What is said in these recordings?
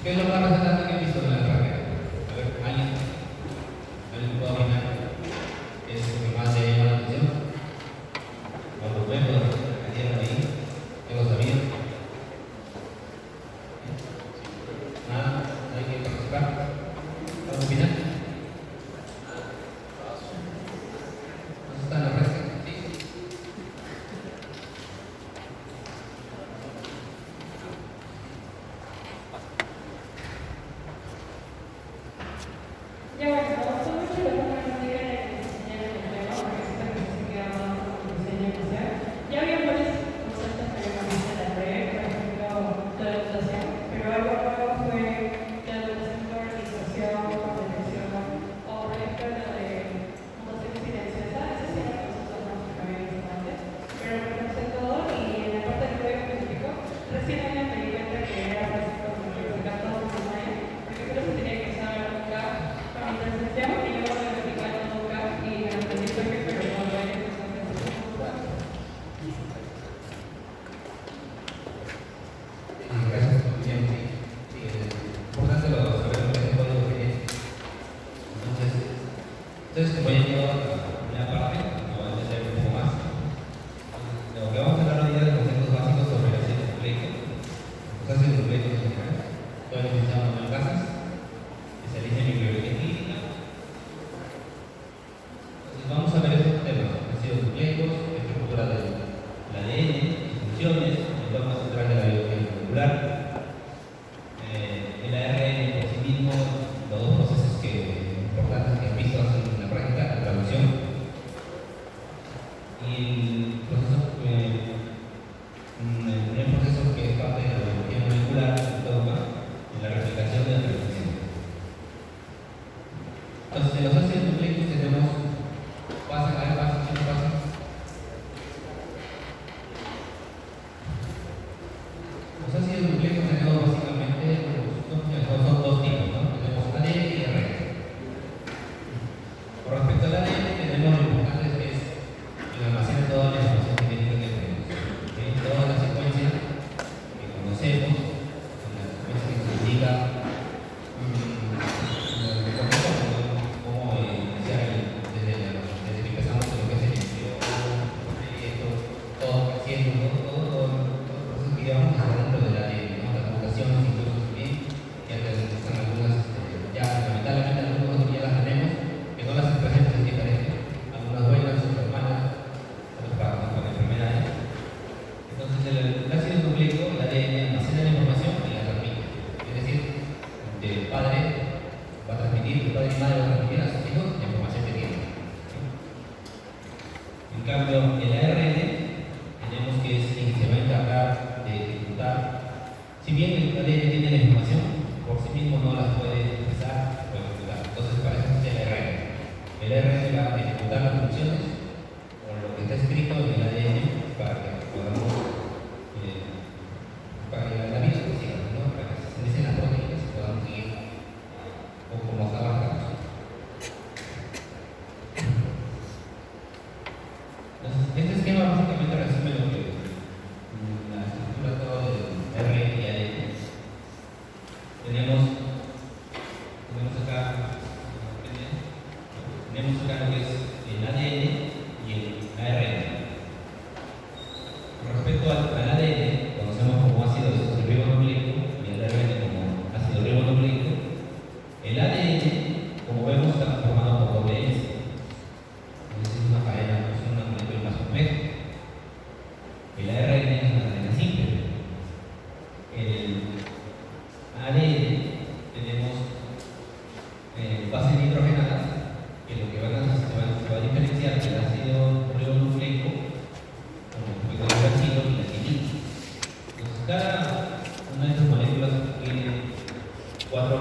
¿Qué es lo más resaltante que he visto en la carrera? A ver, ¿alguien puede opinar? ¿Qué es lo que más le llama la atención? Cuando vemos lo que cayeron ahí, ¿qué lo sabían? ¿Nada? ¿Hay que participar? ¿Algo opinar? ¿Dónde está la respuesta? ¿Sí? Ya bueno, me gustó mucho lo que me digan en el diseño del empleo, porque siento que se queda más con el diseño inicial. Ya había varios conceptos que yo conocí en la red, por ejemplo, la educación, pero algo nuevo fue la educación por organización, por dirección, o por ejemplo la de mutación silenciosa, ese sí era nosotros no que había visto antes, pero lo conocí todo y en la parte del código científico, recién me di cuenta que era fácil como que sacar todo de memoria, porque solo se tenía que usar acá con la intersección y luego de vertical todo acá y me aprendí el toque, pero no lo hay que usar en ese punto. Gracias por tu tiempo. Sí, es importante saber lo que es el código genético. Entonces, como ya llegó a la primera parte, no voy a empezar un poco más. Lo que vamos a hablar hoy día de conceptos básicos sobre el ácido nucleico, los ácidos nucleicos en general. Soy el licenciado Manuel Casas, especialista en microbiología clínica. Entonces, vamos a ver estos temas: ácidos nucleicos, estructura del ADN, funciones, el dogma central de la biología molecular, el ARN por sí mismo, los dos procesos importantes que han visto en la práctica, la traducción y el proceso, el proceso que es parte de la biología molecular, el dogma, en la replicación de la replicación. Entonces, en los ácidos nucleicos tenemos pasa. Los ácidos nucleicos tenemos básicamente son dos tipos, ¿no? Tenemos ADN y ARN. Con respecto al ADN, tenemos lo importante que es el almacén de toda la información genética que tenemos. ¿Okay? Toda la secuencia que conocemos, la secuencia que nos indica cómo iniciar desde que empezamos en lo que es el embrión, todo creciendo, todo el proceso que llevamos hasta dentro del ADN, ¿no? Las mutaciones incluso también, que antes están algunas, ya lamentablemente algunas ya las tenemos, que no las expresemos en diferente, algunas buenas, otras malas, otras con enfermedades. Entonces el ácido nucleico, el ADN, almacena la información y la transmite. Es decir, del padre va a transmitir, el padre y madre va a transmitir a sus hijos la información que tienen. En cambio, el ARN tenemos que es el que se va a encargar de ejecutar. Si bien el ADN tiene la información, por sí mismo no la puede expresar o ejecutar. Entonces, para eso es el ARN. El ARN va a ejecutar las funciones con lo que está escrito en el ADN para que podamos, para que la vida se siga, ¿no? Para que se sincreticen las proteínas y podamos seguir como hasta ahora. Entonces, este esquema básicamente resume lo que la estructura todo del RN y ADN. Tenemos acá lo que es el ADN y el ARN. Con respecto al ADN, conocemos como ácido desoxirribonucleico y el ARN como ácido ribonucleico. El ADN, como vemos, está conformado por doble hélice. Entonces es una cadena, es una molécula más compleja. El ARN es una cadena simple. El ADN tenemos bases nitrogenadas que lo que se va a diferenciar del ácido ribonucleico con respecto al uracilo y la quinina. Entonces cada una de estas moléculas tiene cuatro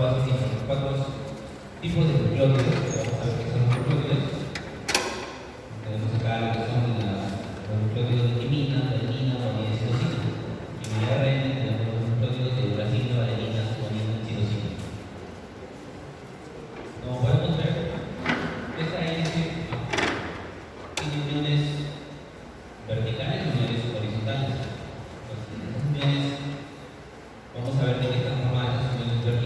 tipos de nucleótidos. Vamos a ver qué son los nucleótidos. Tenemos acá lo que son los nucleótidos de timina, adenina, guanina y citosina. Y en el ARN tenemos los nucleótidos de uracilo, adenina, guanina y citosina. Como podemos ver, esta hélice tiene uniones verticales y uniones horizontales. Entonces, en las uniones, vamos a ver de qué están formadas las uniones verticales.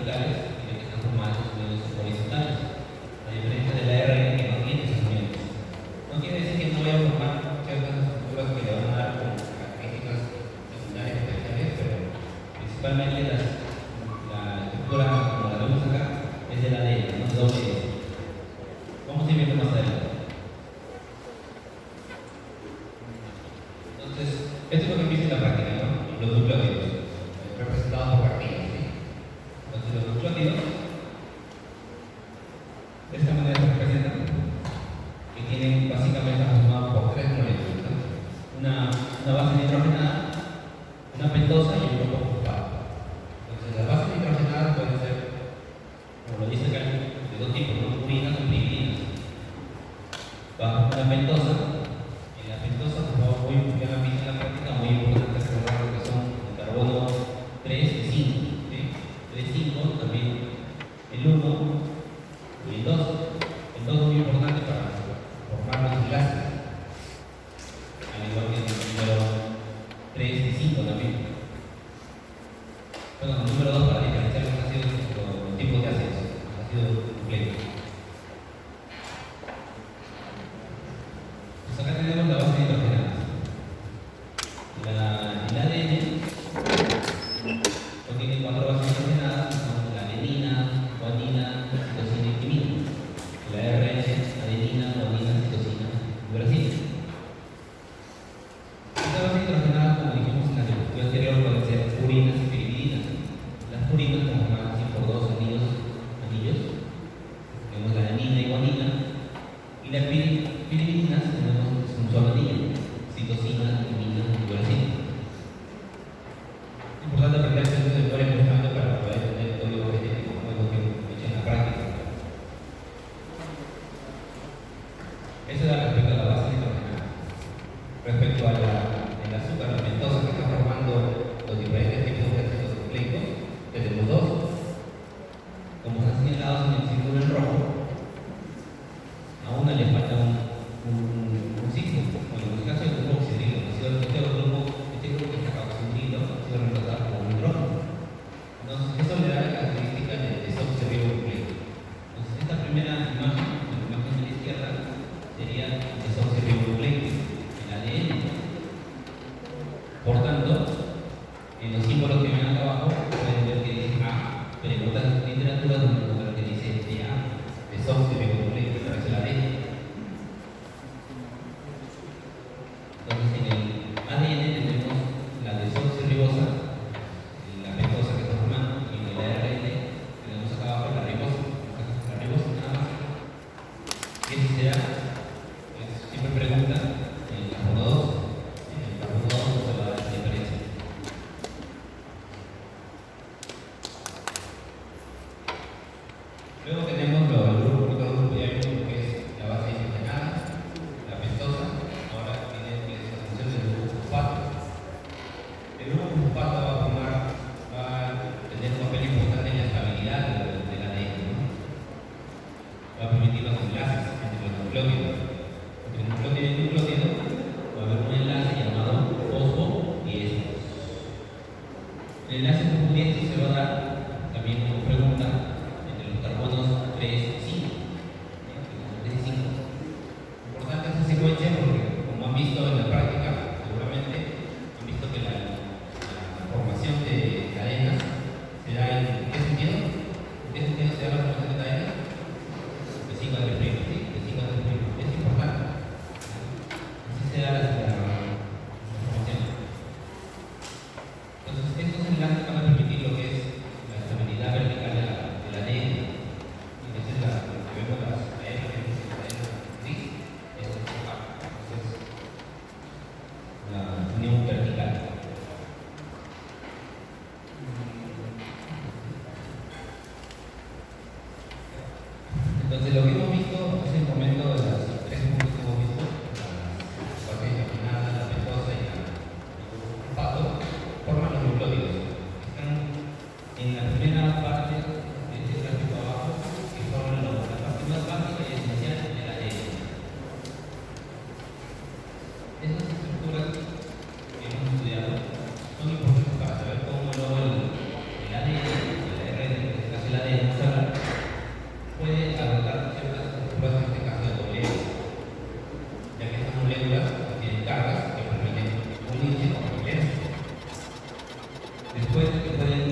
principalmente la estructura como la vemos acá es del ADN, no de doble S. Vamos a ir viendo más adelante. Entonces, esto es lo que empieza en la práctica, ¿no? Los nucleótidos, representados por cartilas, ¿sí? Entonces, los nucleótidos, de esta manera se representan, que tienen básicamente formados por tres moléculas, ¿no? Una base nitrogenada, una pentosa y un grupo fosfato. Entonces, las bases nitrogenadas pueden ser, como lo dice acá, de dos tipos, ¿no? Purinas o piridinas. Bajo una pentosa, en la pentosa, por favor, ya la vista en la práctica, muy importante recordar lo que son el carbono 3 y 5. ¿Sí? 3, 5, también el 1 y el 2. El 2 es muy importante para formar los enlaces, al igual que el número 3 y 5 también. Bueno, el número 2 para diferenciar los ácidos, los tipos de ácidos, los ácidos nucleicos. Pues acá tenemos la base nitrogenada. El ADN contiene 4 bases nitrogenadas, que son la adenina, guanina, citosina y timina. La RN, adenina, guanina, citosina y uracila. Estas bases nitrogenadas, como dijimos en la diapositiva anterior, pueden ser purinas y piridinas. Las purinas conformadas así por dos anillos. Tenemos la adenina y guanina. Y las piridinas tenemos un solo anillo, citosina, timina y uracila. Es importante aprender esto de memoria constante para poder entender el código genético, como es lo que he hecho en la práctica. Eso da respecto a la base nitrogenada. Respecto al azúcar, la pentosa que está formando los diferentes tipos de ácidos nucleicos, tenemos dos. Como están señalados en el círculo en rojo, a una le falta un signo. Bueno, en el caso del grupo oxidrilo, este grupo que está acá oxidrilo ha sido reemplazado por un hidrógeno. Entonces, eso le da la característica de desoxirribonucleico. Entonces, esta primera imagen, la imagen de la izquierda, sería desoxirribonucleico, el ADN. Por tanto, en los símbolos que ven acá abajo, pueden ver que dice A, pero en otras literaturas donde encontrar que dice DA, desoxirribonucleico, pero es el ADN. Entonces, en el ADN tenemos la desoxirribosa, la pentosa que está formando, y en el ARN tenemos acá abajo la ribosa nada más. Y eso será, siempre preguntan, el carbono 2. En el carbono 2 no se va a dar esa diferencia. Luego tenemos el grupo ya vimos lo que es la base nitrogenada, la pentosa. Ahora tiene la función del grupo fosfato. El grupo fosfato va a tener un papel importante en la estabilidad del ADN, ¿no? Va a permitir los enlaces entre los nucleótidos. Entre nucleótido y nucleótido va a haber un enlace llamado fosfodiéster. El enlace fosfodiéster se va a dar también como pregunta entre los carbonos 3 y 5. Importante esta secuencia porque, como han visto en la práctica, seguramente han visto que la formación de cadenas se da en qué sentido? ¿En qué sentido se da la formación de cadenas? De 5 a 3 primo, ¿sí? De 5 a 3 primo. Es importante. Así se da la formación. Entonces, estos enlaces van a permitir lo que es la estabilidad vertical del ADN. Y esa es lo que vemos las cadenas gris. Esto es la unión vertical. Entonces, lo que hemos visto es el momento de los tres puntos que hemos visto: la base nitrogenada, la pentosa y el fosfato, forman los nucleótidos. Están en la primera parte de este gráfico abajo, que forman la parte más básica y esencial del ADN. Esas estructuras que hemos estudiado son importantes para saber cómo luego el ADN, el ARN, en este caso el ADN, puede adoptar ciertas estructuras, en este caso de doble S, ya que estas moléculas tienen cargas que permiten unirse con doble S. Después que pueden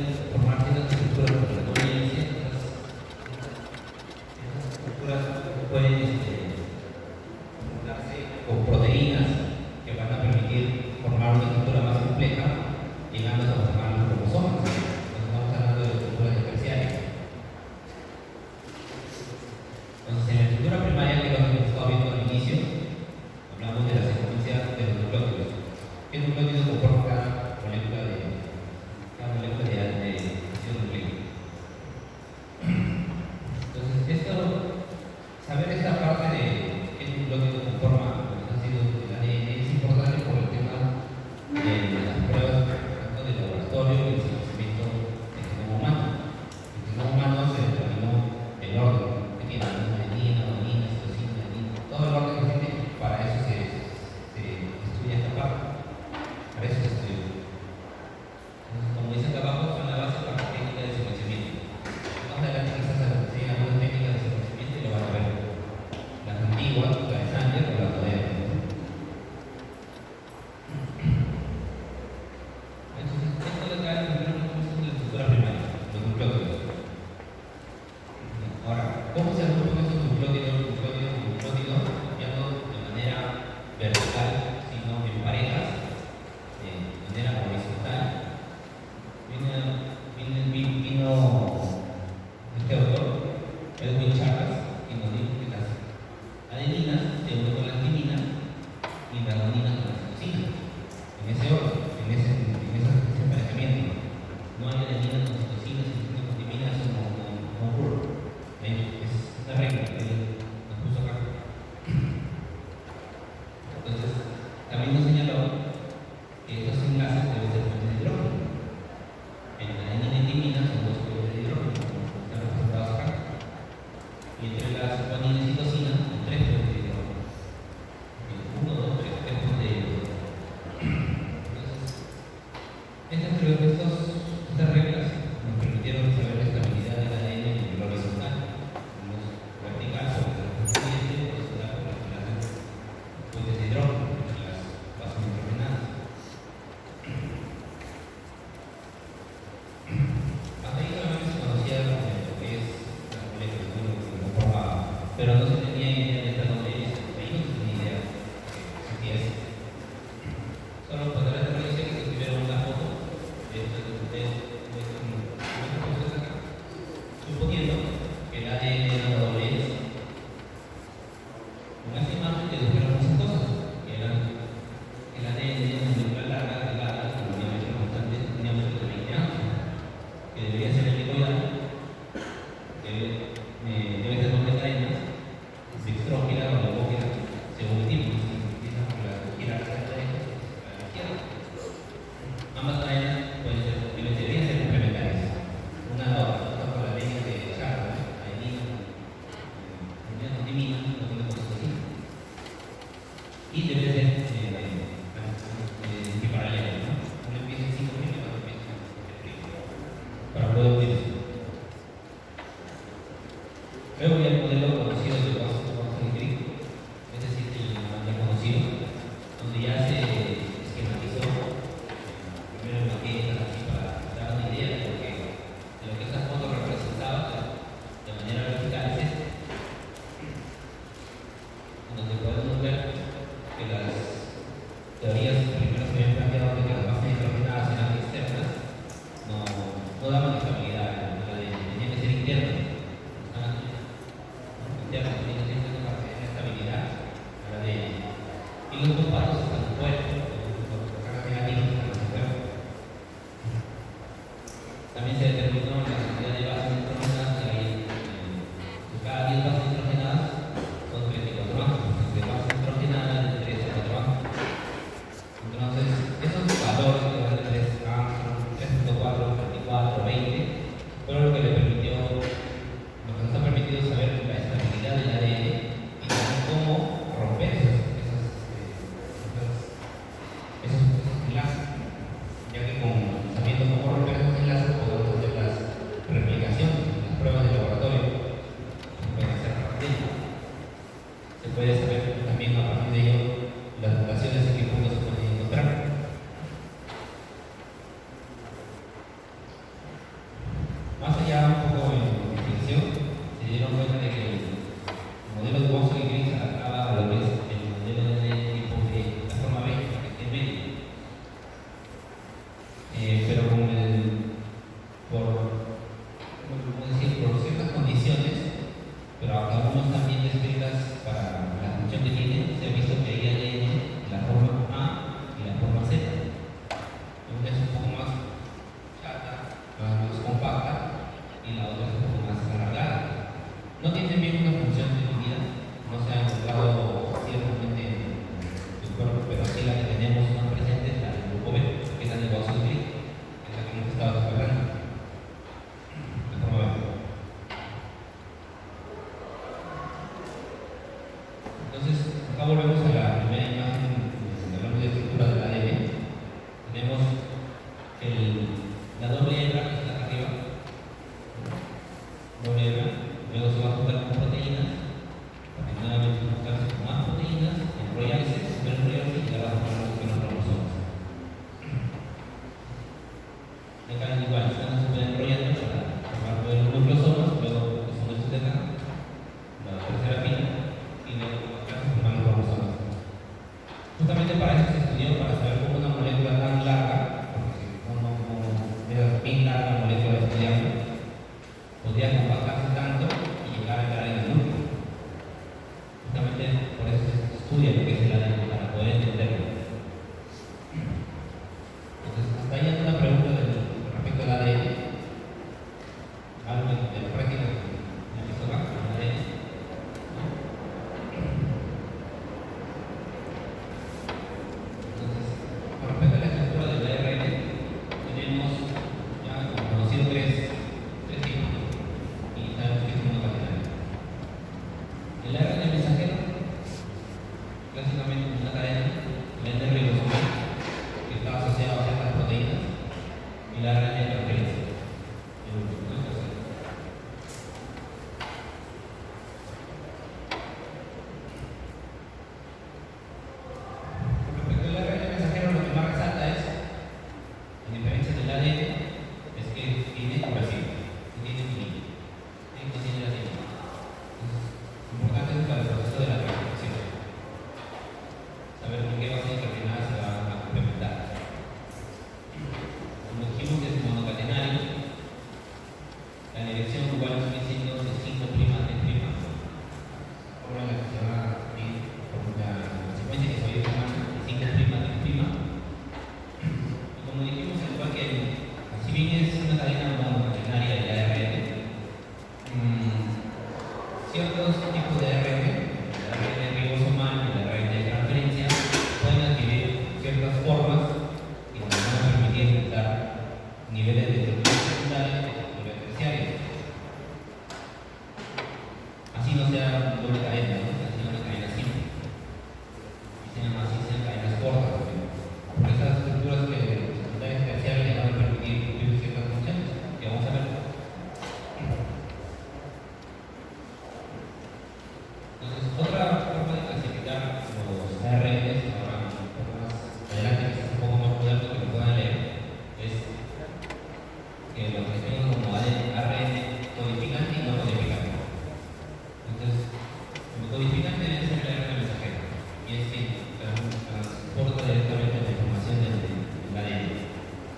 pero no se tenía idea de hasta dónde es. Ahí no se tenía idea de su pies. Solo para la televisión que se tuvieron una foto de estos procesos acá, suponiendo que el ADN era una doble S. Con esta imagen te dijeron muchas cosas, que eran el ADN de una molécula larga, delgada, con un diámetro constante, tenía menos de 20 años, que debería ser el ideal, debe ser doble cadena, dextrógira o levógira, según el tipo, si empieza por la girar hacia la derecha, a la izquierda. Ambas cadenas deberían ser complementarias. Una a la otra, por la línea de Charles, adenina, timina, no tiene cosas. Y debe ser paralelo, ¿no? Uno empieza en 5 y otro empieza en 3 para poder utilizar. Luego ya el modelo conocido de Watson-Crick, es decir, el ya conocido, donde ya se esquematizó primero maquetas así para dar una idea de lo que esa foto representaba de manera vertical, es esto, donde podemos ver que las teorías primero se habían planteado de que las bases nitrogenadas eran externas, no daban estabilidad, tenían que ser internas. Internas, tienen que ser para tener estabilidad a la ADN. Y los compuestos están fuera, los cargas negativas están fuera. También se determinó la cantidad de bases nitrogenadas que hay en cada 10 bases nitrogenadas son 34 átomos, de bases nitrogenadas de 3 a 4 átomos. Entonces, esos valores que van de 3 a 3.4, 24, 20, fueron lo que le permitió, lo que nos ha permitido saber la estabilidad del ADN y también cómo romper esos enlaces, ya que sabiendo cómo romper esos enlaces podemos hacer las replicaciones, las pruebas de laboratorio, se pueden hacer rápidamente. Se puede saber también a partir de ello las mutaciones en qué punto se pueden encontrar. Más allá un poco en distinción, se dieron cuenta de que el modelo de Watson y Crick se adaptaba a lo que es el modelo de tipo de la forma B, que está en medio. Pero por ciertas condiciones, pero algunos también descritas para la función que tiene, se ha visto que hay ADN la forma A y la forma Z. Una es un poco más chata, más compacta, y la otra es un poco más alargada. No tienen bien una función definida, no se ha encontrado ciertamente en el cuerpo, pero sí la que tenemos más presente es la del grupo B, que es la de Watson-Crick, que es la que hemos estado hablando. La forma B. Entonces, acá volvemos a la primera imagen de hablamos de estructura del ADN. Tenemos la doble hebra que está acá arriba, doble hebra, luego se va a juntar con proteínas, para que nuevamente juntarse con más proteínas, enrollarse y llegar a formar los cromosomas. Acá igual, están súper enrollando para formar los nucleosomas, luego que son estos de acá, la tercera pila, y luego acá se forman los cromosomas. Justamente para eso se estudió, para saber cómo una molécula tan larga, porque era bien larga la molécula de estudiarlo, podría compactarse tanto y llegar a entrar en el núcleo. Justamente por eso se estudia lo que es el ADN, para poder entenderlo. Entonces, hasta ahí hay una pregunta respecto al ADN. Algo de la práctica que hizo acá, el ADN. Entonces, con respecto a la estructura del ARN, tenemos ya como conocido tres tipos, y sabemos que es uno catenario. El ARN mensajero, clásicamente una cadena, el ARN ribosomal, que está asociado a ciertas proteínas, y el ARN de referencia. Respecto al ARN mensajero, lo que más resalta es, en diferencia del ADN, es que tiene racimo, tiene timina, no tiene racimo. Entonces, niveles de estructura secundaria y niveles terciarios. Así no sea doble cadena, ¿no? Así una cadena simple. Y sean así, sean cadenas cortas, por ejemplo. Porque esas estructuras secundarias y terciarias ya van a permitir cumplir ciertas funciones que vamos a ver. Entonces, otra forma de clasificar los ARNs, ahora un poco más adelante, que es un poco más moderno que lo puedan leer, es que lo que tengo como ARN codificante y no codificante. Entonces, el codificante debe ser el ARN mensajero, y es que transporta directamente la información del ADN.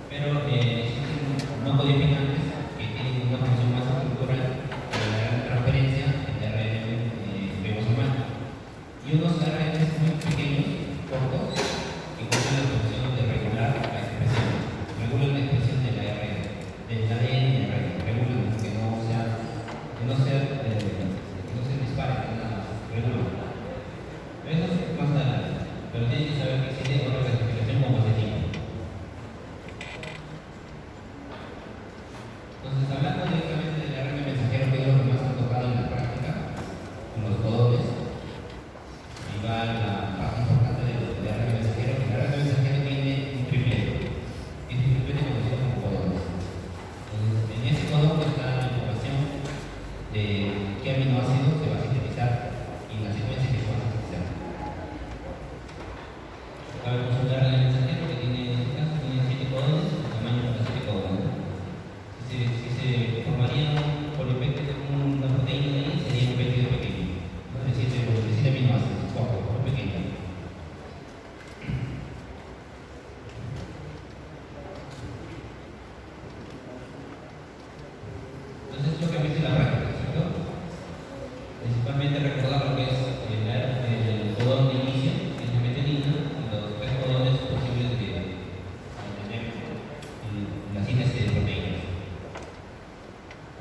Pero existen no codificantes que tienen una función más estructural, que le dan transferencia de ARN ribosomal. Y unos ARNs muy pequeños, cortos, que cumplen la función de regular la expresión. Regulan la expresión del ARN, del ADN y del ARN. Regulan que no se dispare, que nada más. Regulan. Eso es más adelante. Pero tienen que saber que existe otra clasificación como ese tipo. Entonces, hablando directamente del ARN mensajero, que es lo que más han tocado en la práctica, con los codones, y va la parte importante del ARN mensajero. El ARN mensajero tiene un triplete, y este triplete es conocido como codones. Entonces, en ese codón está la información de qué aminoácidos se va a sintetizar y la secuencia que se va a sintetizar. Acá vemos un ARN mensajero que tiene, en este caso, tiene 7 codones, el tamaño de los 7 codones. Si se formaría un polipéptido con una proteína ahí, sería un péptido pequeño, ¿no? De 7 aminoácidos, poco, muy pequeño. Entonces, esto que viste en la práctica, ¿cierto? Principalmente recordar lo que es el codón de inicio, que es la metionina, y los 3 codones posibles de tener la síntesis de proteínas.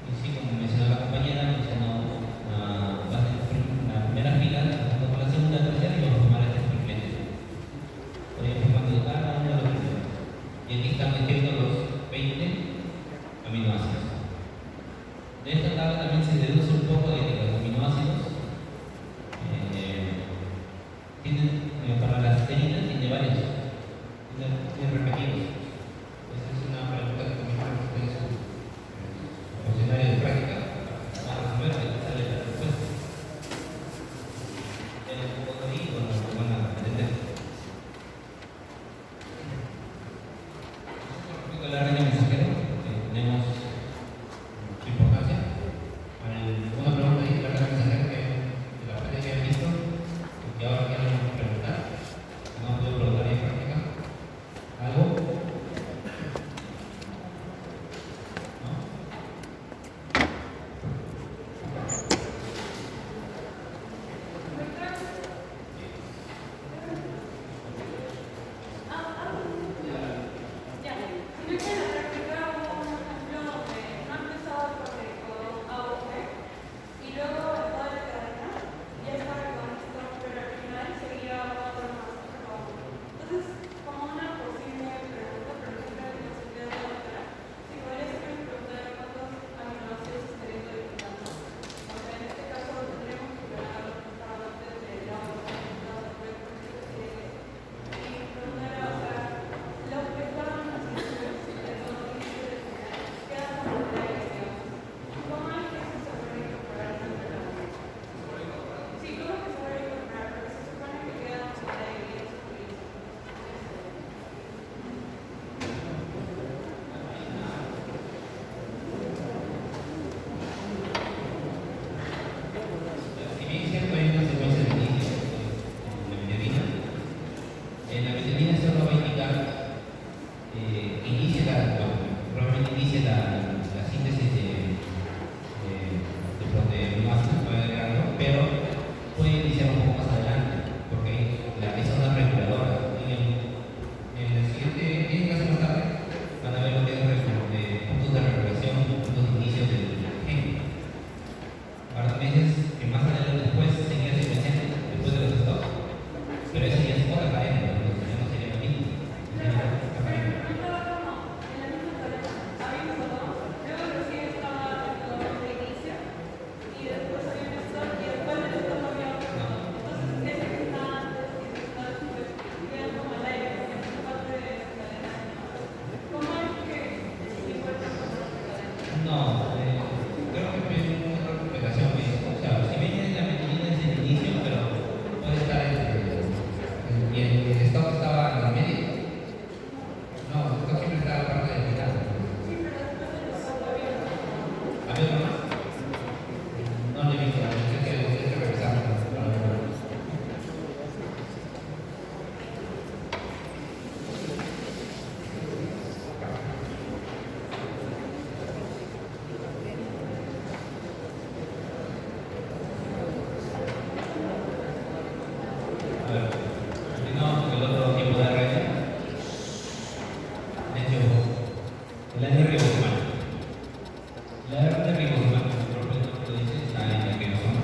Y sí, como mencionó la compañera, mencionó la primera fila, pasando por la segunda, la tercera, y vamos a formar este triplete. Estoy informando de cada uno de los triplete. Y aquí están escritos los 20 aminoácidos. De esta tabla también se deduce un poco de que los aminoácidos para la cisterina tiene varios, tiene repetidos. Esa es una pregunta que también para ustedes su funcionario de práctica para resolver que sale la respuesta. Tienen un poco ahí o no lo van a entender. Con respecto al ARN mensajero, tenemos su importancia. Una pregunta No, creo que fue una recuperación. O sea, si bien es la medicina desde el inicio, pero puede estar y el stock estaba en el medio. No, el stock siempre estaba a la parte del final. ¿Había otro más? No lo he visto, hay que revisarlo. A ver, continuamos con el otro tipo de red. De hecho, el año ribosoma. La red de ribosoma, como el propio nombre lo dice, está en el ribosoma.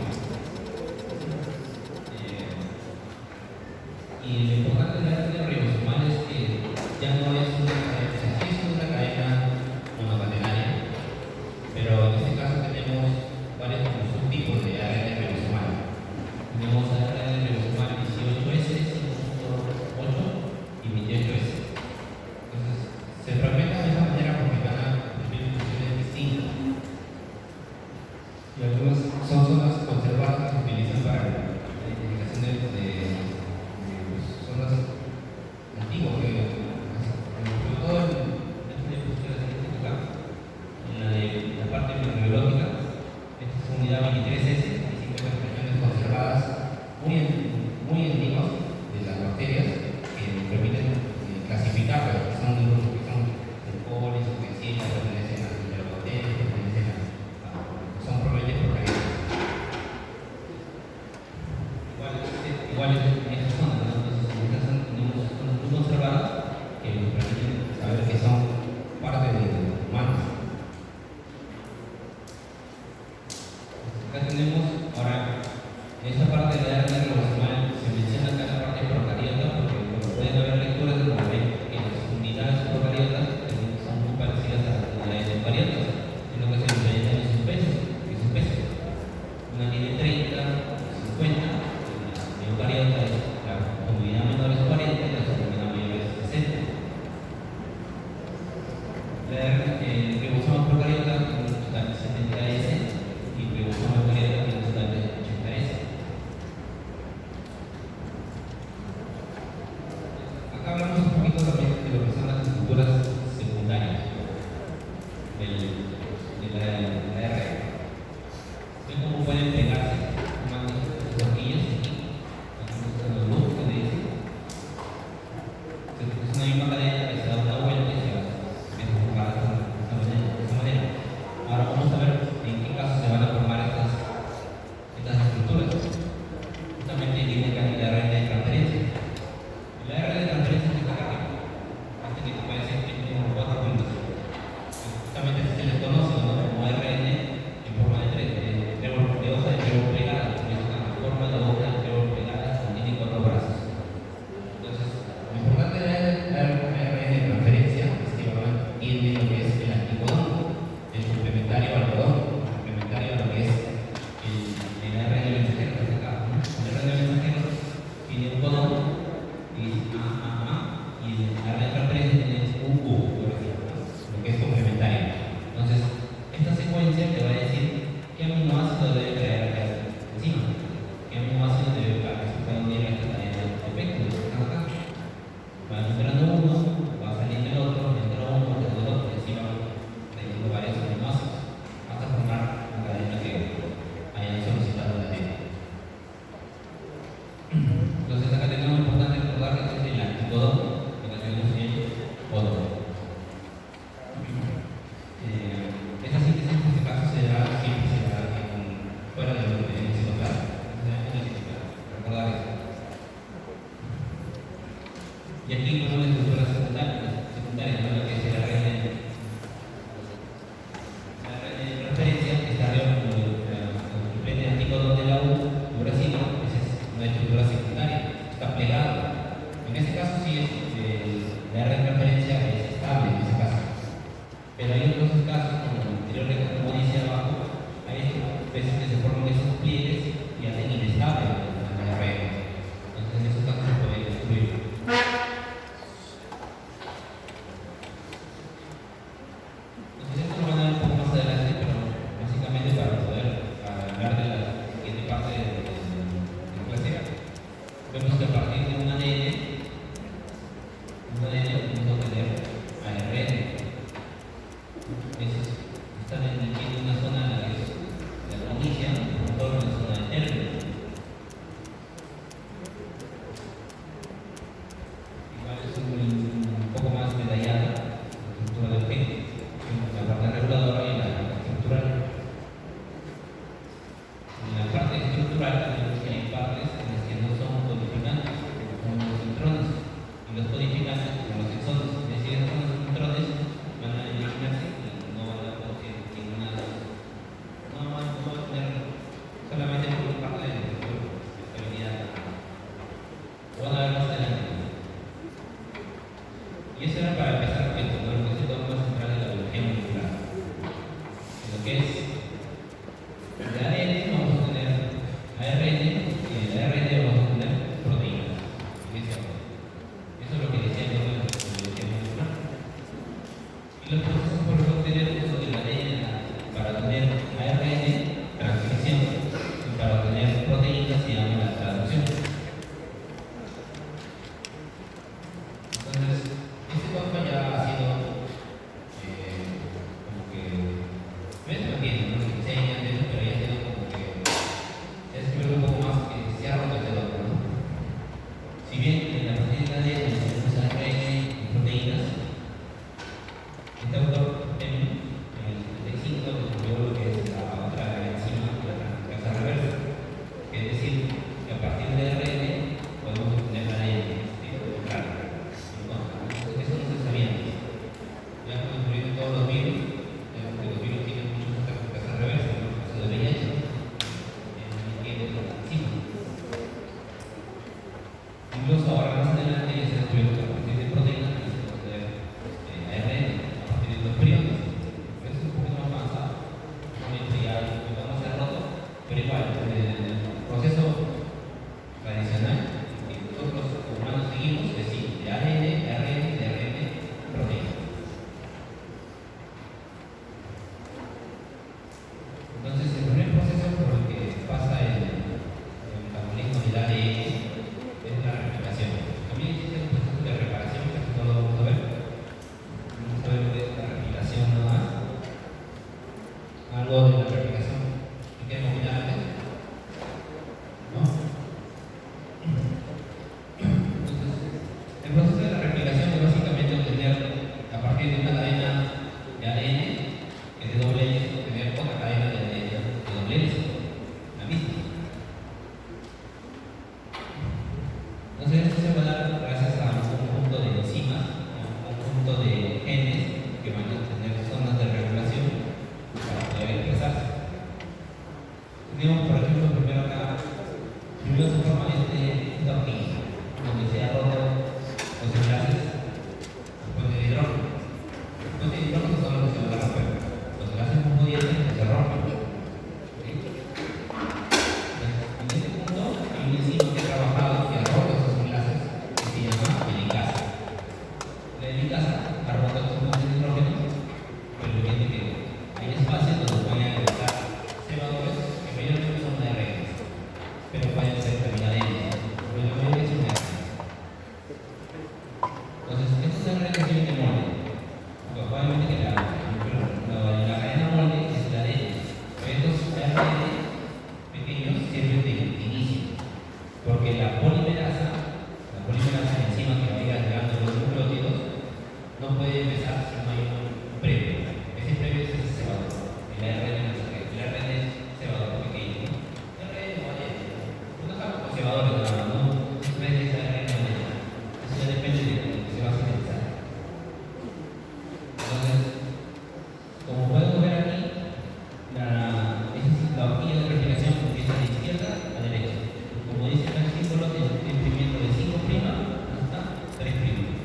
Y lo importante de la red ribosomal es que ya no es una cadena, o sea, sí es una cadena monocatenaria, pero en este caso tenemos varios como subtipos de ARN ribosomal. Tenemos ARN ribosomal 18S, 8 y 28S. Entonces, se fragmentan de esa manera porque van a cumplir funciones distintas. Y algunas son zonas conservadas que se utilizan para la identificación de zonas antiguas, sobre todo en esta diapositiva científica, en la parte microbiológica. Esta es unidad 23S, hay 50 regiones conservadas muy antiguas de las bacterias que nos permiten clasificarlas, que son grupos que son alcoholes o que sí pertenecen a las bacterias, son propiamente procariotas. Igual en esta zona, ¿no? Entonces en esta zona tenemos zonas muy conservadas que nos permiten saber que son parte de los humanos. Acá tenemos, ahora, en esta parte de la ARN ribosomal se menciona acá la parte procariota porque como pueden haber lecturas de ven que las unidades procariotas son muy parecidas a las unidades eucariotas, sino que se diferencian en sus pesos. Una tiene 30, 50, la eucariota es la unidad menor es 40 y la unidad mayor es 60. El ribosoma procariota tiene un total de 70S y el ribosoma eucariota tiene un total de 80S. Acá hablamos un poquito también de lo que son las estructuras secundarias de la ARN. Ven cómo pueden pegarse tomando sus horquillas aquí, los loops que le dicen. Es una misma cadena que se da una vuelta y se empieza a formar de esta manera. Ahora vamos a ver en qué caso se van a formar estas estructuras. Justamente tiene que la red de transferencia. La red de transferencia es esta acá arriba. Este que puede ser que tiene 4 puntos. Justamente se les conoce, ¿no? Como ARN en forma de hoja de trébol plegada, que es una forma de hoja de trébol plegada que tiene 4 brazos. Entonces, lo importante de la ARN de transferencia es que tiene lo que es el anticodón, el complementario al codón, complementario a lo que es el ARN mensajero, que es acá, ¿no? El ARN mensajero tiene un codón que dice A, y el ARN de transferencia tiene un U, por ejemplo, lo que es complementario. Entonces, esta secuencia te va a decir qué aminoácido debe traer a esta enzima, qué aminoácido debe unir a esta cadena de efectos que están acá. Va entrando uno, va saliendo el otro, entra uno, sale el otro, y así van teniendo varios aminoácidos hasta formar una cadena que hayan solicitado la ley. Entonces acá tenemos importante recordar que este es el anticodón, acá tenemos el codón. Esta síntesis en este caso siempre se da fuera de lo que es el citoplasma. Recordar eso. Y aquí tenemos las estructuras secundarias, ¿no? Lo que es la red de referencia, que está arriba como el suplente anticodón de la U, uracilo, esa es una estructura secundaria, está plegado. En este caso sí es la red de referencia es estable en ese caso. Pero hay otros casos, como el anterior, como dice abajo, hay veces que se forman esos pliegues y hacen inestable la red. Entonces en esos casos se puede destruir. Entonces esto lo van a ver un poco más adelante. tiene una zona en la que es la inicia, un motor en la zona de término. Igual es un poco más detallada la estructura del objeto, la parte reguladora y la estructural. En la parte estructural tenemos que hay partes en las que no son codificantes, son los intrones, y los codificantes son los exones. Es decir, estos intrones van a eliminarse y no van a producir ninguna, no van a tener solamente por parte de estabilidad, o van a ver más adelante. Y eso era para empezar con el concepto más central de la biología molecular. En lo que es el ADN vamos a tener ARN y en el ARN vamos a tener proteínas. Eso es lo que decía yo de la biología molecular. Y los procesos por obtener uso del ADN para tener ARN, transcripción, y para tener proteínas se llama la traducción. Entonces, este campo ya ha sido como que no es mantiene, no se enseña de eso, pero ya ha sido como que es un poco más que se ha roto este doctor, ¿no? Si bien en la proteína de tenemos ARN y proteínas, este autor en el 75 descubrió lo que es la otra enzima, la transcriptasa reversa, es decir, que a partir de ARN podemos obtener ADN. Eso no se sabía antes. Ya hemos descubierto todos los virus, que los virus tienen muchas transcriptasas reversas, ¿no? El caso de VIH, tiene la enzima. Incluso ahora más adelante ya se ha descubierto que a partir de proteínas se puede obtener ARN, a partir de los periodos. Eso es un poco más avanzado. Obviamente ya no se ha roto, pero igual, el proceso tradicional que nosotros como humanos seguimos es decir, de ADN, de ARN, de ARN, proteínas. Entonces, el primer proceso por el que pasa el metabolismo del ADN es la replicación. También existe el proceso de reparación, que esto lo vamos a ver. Vamos a ver lo que es la replicación nada más. Algo de la replicación que queremos mirar antes, ¿no? Entonces, el proceso de la replicación es básicamente obtener a partir de una cadena de ADN que es de doble hélice, obtener otra cadena de ADN de doble hélice, la misma. Entonces, esto se va a dar gracias a un conjunto de enzimas, un conjunto de genes que van a tener zonas de regulación para poder expresarse. Tenemos, por ejemplo, primero acá, primero se forma esta horquilla, donde se han roto los enlaces después del hidrógeno. Después del hidrógeno son los que se van a romper. Los enlaces homodientes que se rompen. ¿Okay? En este punto hay un enzima que ha trabajado y ha roto esos enlaces que se llama helicasa. La helicasa ha roto estos enlaces de hidrógeno, pero tiene que hay espacios donde pueden agregar cebadores que mayormente son ARN, pero pueden ser también ADN, pero la mayoría son ARN. Entonces, estos ARN reciben el molde. Probablemente que la cadena molde es el ADN, pero estos ARN pequeños sirven de inicio, porque la polimerasa enzima que va a ir agregando los nucleótidos, no puede empezar si no hay un previo. Ese previo es ese cebador. El ARN es cebador pequeño, ¿no? ARN o ADN. No estamos con cebadores nada más, ¿no? Siempre es ARN o ADN. Eso ya depende de lo que se va a sintetizar. Entonces, como podemos ver aquí, la horquilla de replicación empieza de izquierda a derecha. Como dice acá el símbolo, está imprimiendo de 5' hasta 3'.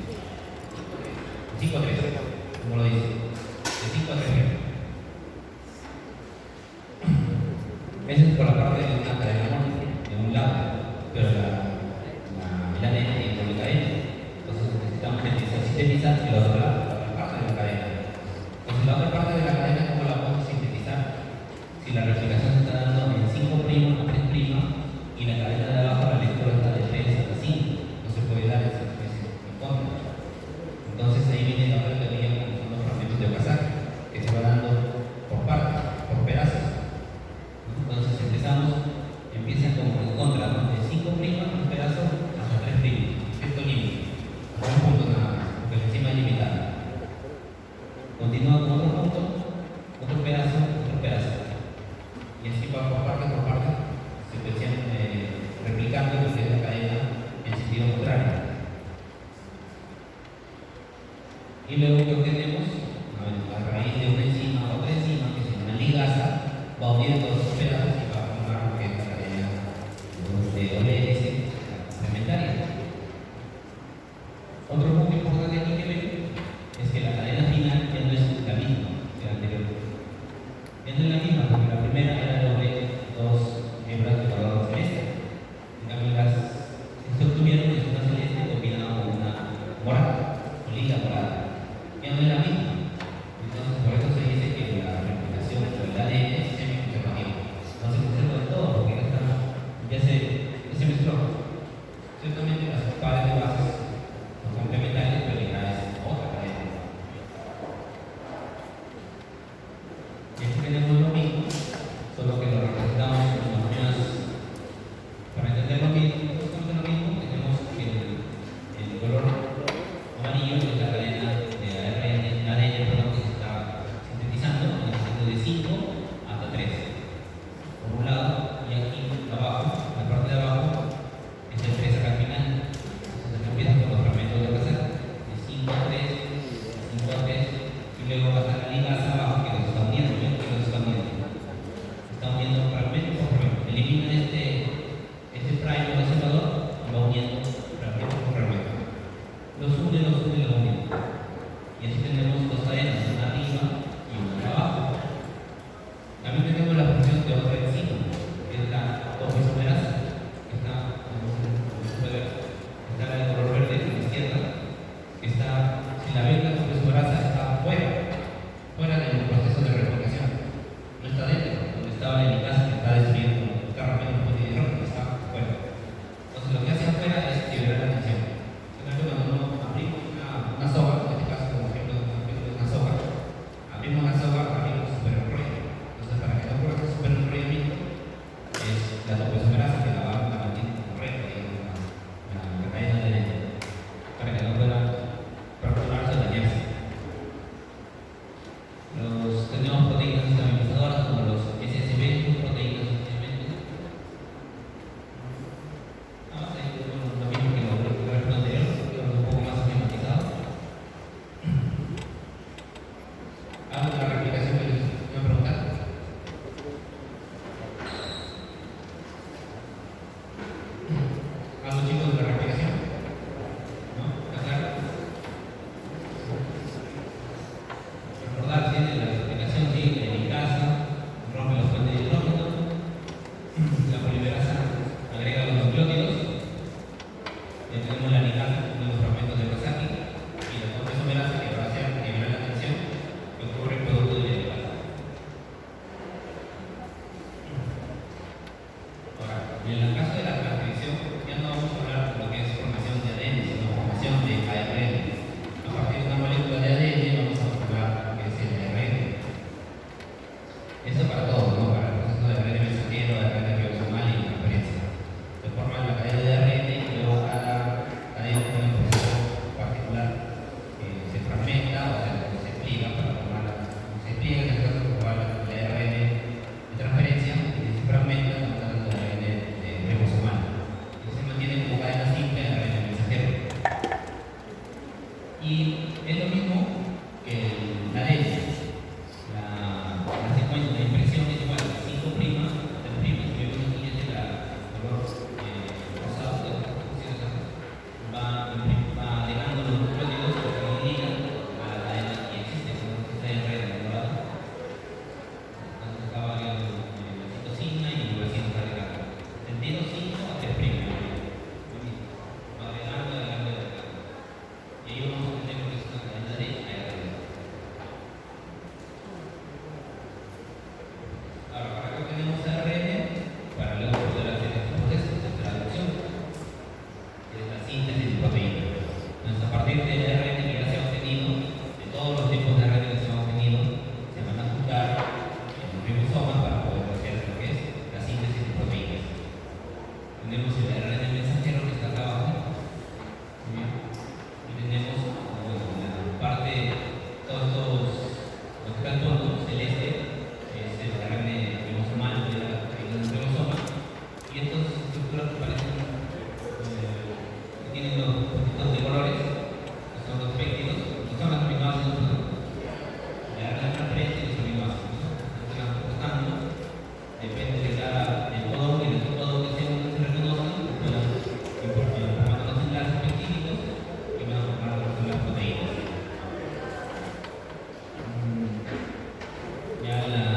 5 a 3, como lo dice. De 5 a 3. Eso es por la parte de una cadena móvil, de un lado, pero el ADN tiene doble cadena. Entonces necesitamos sintetizar el otro lado, la parte de la cadena. Entonces la otra parte de la cadena, ¿cómo la podemos sintetizar? Si la replicación se está dando en 5' a 3' y la cadena de abajo, la lectura está de 3 a 5, no se puede dar ese contra. Entonces ahí viene la otra teoría como son los fragmentos de pasaje, que se va dando por va a unir todos esos pedazos y va a formar lo que es la cadena de OLS complementaria. Otro punto importante aquí que ver es que la cadena final ya no es la misma que la anterior. Ya no es la misma porque la primera era doble, dos hebras de color celeste. En cambio, las que se obtuvieron es una celeste combinada con una morada, o lila morada. Ya no es la misma. Entonces, por eso se dice que la replicación del ADN es semi-conservativa. No se conserva del todo porque ya se mezcló. Ciertamente las pares de bases son complementarias, pero ya es otra cadena. Y aquí tenemos lo mismo, solo que lo representamos con las mismas. Para entender lo mismo, tenemos el color amarillo que es la cadena de ADN que se está sintetizando en el sentido de 5 hasta 3. Por un lado, y aquí abajo, la parte de abajo, es el 3 acá al final. Entonces se empieza con los fragmentos de pasar de 5 a 3, 5 a 3, y luego hasta la ligasa abajo que los está uniendo, ¿ven? Que los está uniendo. Está uniendo fragmento por fragmento. Elimina este prime o reservador y va uniendo fragmento por fragmento. Los une. Y así tenemos dos cadenas, una arriba y una abajo. También tenemos la función de otra enzima, que es la topoisomerasa, que está la de color verde a la izquierda, que está, si la ven, la topoisomerasa está fuera del proceso de replicación. No está dentro, donde estaba la helicasa que está destruyendo, está rompiendo un puente de hidrógeno, está fuera. Entonces lo que hace afuera es liberar la tensión. Por ejemplo, cuando uno abrimos una soga, en este caso como ejemplo de una soga, abrimos una soga, abrimos un superenrollo. Entonces para que no ocurra ese superenrollamiento es la topoisomerasa que la mantiene correcta, digamos, la cadena de ADN, para que no pueda fracturarse o dañarse. Tenemos proteínas estabilizadoras como los SSB, proteínas suficientes. Lo mismo que lo anterior, pero un poco más esquematizado. ¿Algo de la replicación que les voy a preguntar? ¿Algo, chicos, de la replicación? ¿No? ¿Está claro? Recordar, sí, de la replicación, sí, la helicasa rompe los puentes de hidrógeno, la polimerasa agrega los nucleótidos, tenemos la helicasa con los fragmentos de Kawasaki y la topoisomerasa que va a hacer liberar la tensión que ocurre producto de la helicasa. Ahora, en el caso de la transcripción, ya no vamos a hablar de lo que es formación de ADN, sino formación de ARN. A partir de una molécula de ADN vamos a formar lo que es el ARN. Eso para todos, ¿no? Para el proceso de ARN mensajero, de ARN ribosomal y transferencia. Se forma la cadena de ARN y luego cada cadena tiene un proceso particular que se fragmenta o se pliega para formar se pliega en el caso de formar el ARN de transferencia y se fragmenta estamos hablando de ARN de ribosomal. Y se mantiene como cadena simple en ARN mensajero. Y es lo mismo que el ADN. La secuencia de impresión ya la